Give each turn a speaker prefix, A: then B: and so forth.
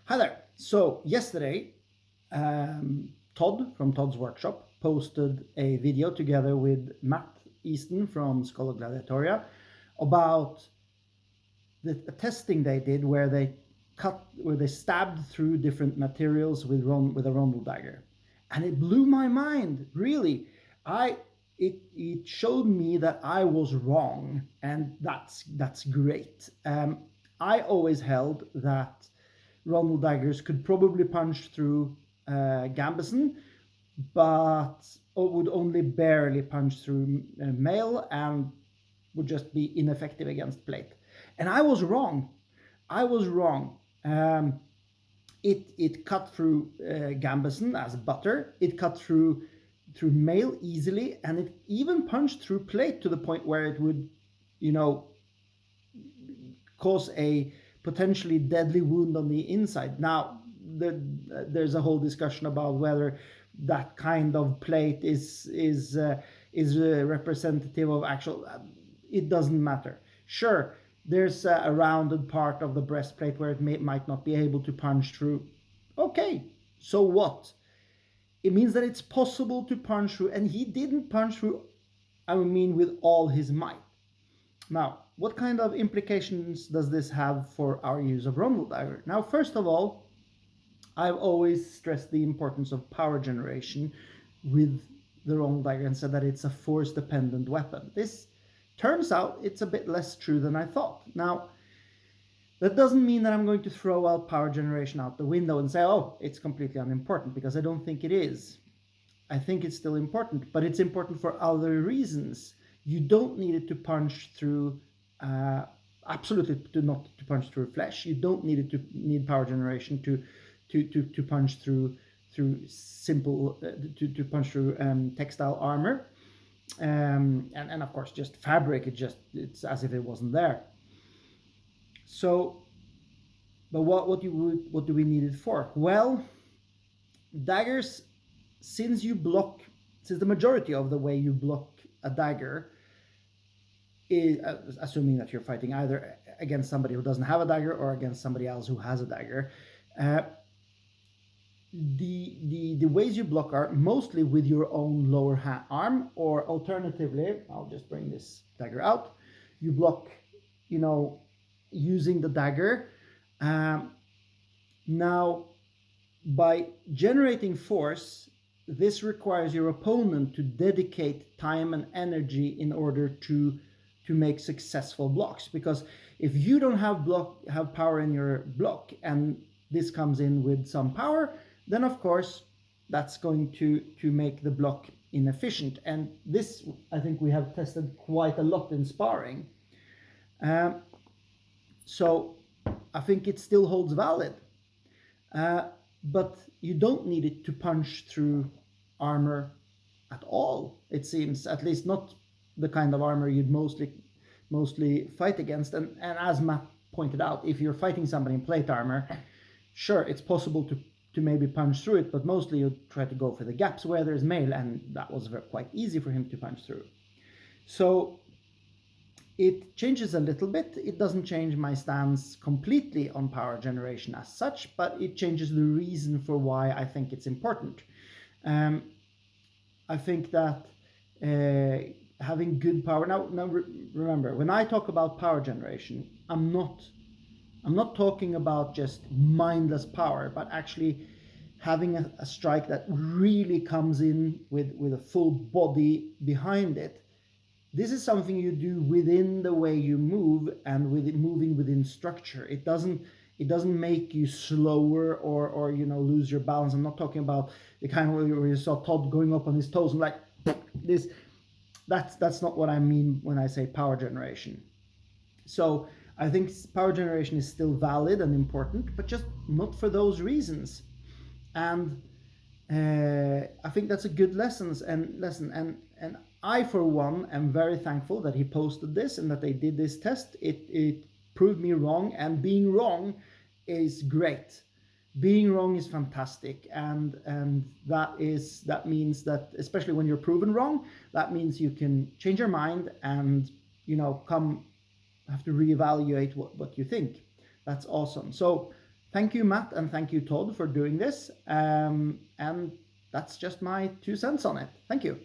A: Hi there. So yesterday, Todd from Todd's workshop posted a video together with Matt Easton from scholagladiatoria about the testing they did where they stabbed through different materials with a rondeldagger, and it blew my mind. Really, it showed me that I was wrong, and that's great. I always held that Ronald daggers could probably punch through Gambison, but would only barely punch through mail and would just be ineffective against plate. And I was wrong. I was wrong. It cut through Gambison as butter. It cut through mail easily, and it even punched through plate to the point where it would, you know, cause a potentially deadly wound on the inside. Now, there's a whole discussion about whether that kind of plate is representative of actual. It doesn't matter. Sure, there's a rounded part of the breastplate where it might not be able to punch through. Okay, so what? It means that it's possible to punch through, and he didn't punch through, I mean, with all his might. Now, what kind of implications does this have for our use of rondeldagger? Now, first of all, I've always stressed the importance of power generation with the rondeldagger and said that it's a force-dependent weapon. This turns out it's a bit less true than I thought. Now, that doesn't mean that I'm going to throw out power generation out the window and say, oh, it's completely unimportant, because I don't think it is. I think it's still important, but it's important for other reasons. You don't need it to punch through, absolutely not to punch through flesh. You don't need power generation to punch through simple to punch through textile armor, and of course just fabric. It's as if it wasn't there. So, but what do we need it for? Well, daggers, since the majority of the way you block a dagger is, assuming that you're fighting either against somebody who doesn't have a dagger or against somebody else who has a dagger, the ways you block are mostly with your own lower arm, or alternatively, I'll just bring this dagger out. You block, using the dagger. Now, by generating force, this requires your opponent to dedicate time and energy in order to make successful blocks. Because if you don't have power in your block, and this comes in with some power, then of course that's going to make the block inefficient. And this, I think, we have tested quite a lot in sparring. So I think it still holds valid. But you don't need it to punch through armor at all, it seems. At least not the kind of armor you'd mostly fight against. And as Matt pointed out, if you're fighting somebody in plate armor, sure, it's possible to maybe punch through it, but mostly you try to go for the gaps where there's mail, and that was quite easy for him to punch through. So it changes a little bit. It doesn't change my stance completely on power generation as such, but it changes the reason for why I think it's important. I think that having good power. Now remember, when I talk about power generation, I'm not talking about just mindless power, but actually having a strike that really comes in with a full body behind it. This is something you do within the way you move, and moving within structure. It doesn't make you slower or lose your balance. I'm not talking about the kind of where you saw Todd going up on his toes and like this. That's not what I mean when I say power generation. So I think power generation is still valid and important, but just not for those reasons. And I think that's a good lesson. And I, for one, am very thankful that he posted this and that they did this test. It proved me wrong, and being wrong is great. Being wrong is fantastic, and that means that, especially when you're proven wrong, that means you can change your mind and have to reevaluate what you think. That's awesome. So Thank you, Matt, and thank you, Todd, for doing this. And that's just my 2 cents on it. Thank you.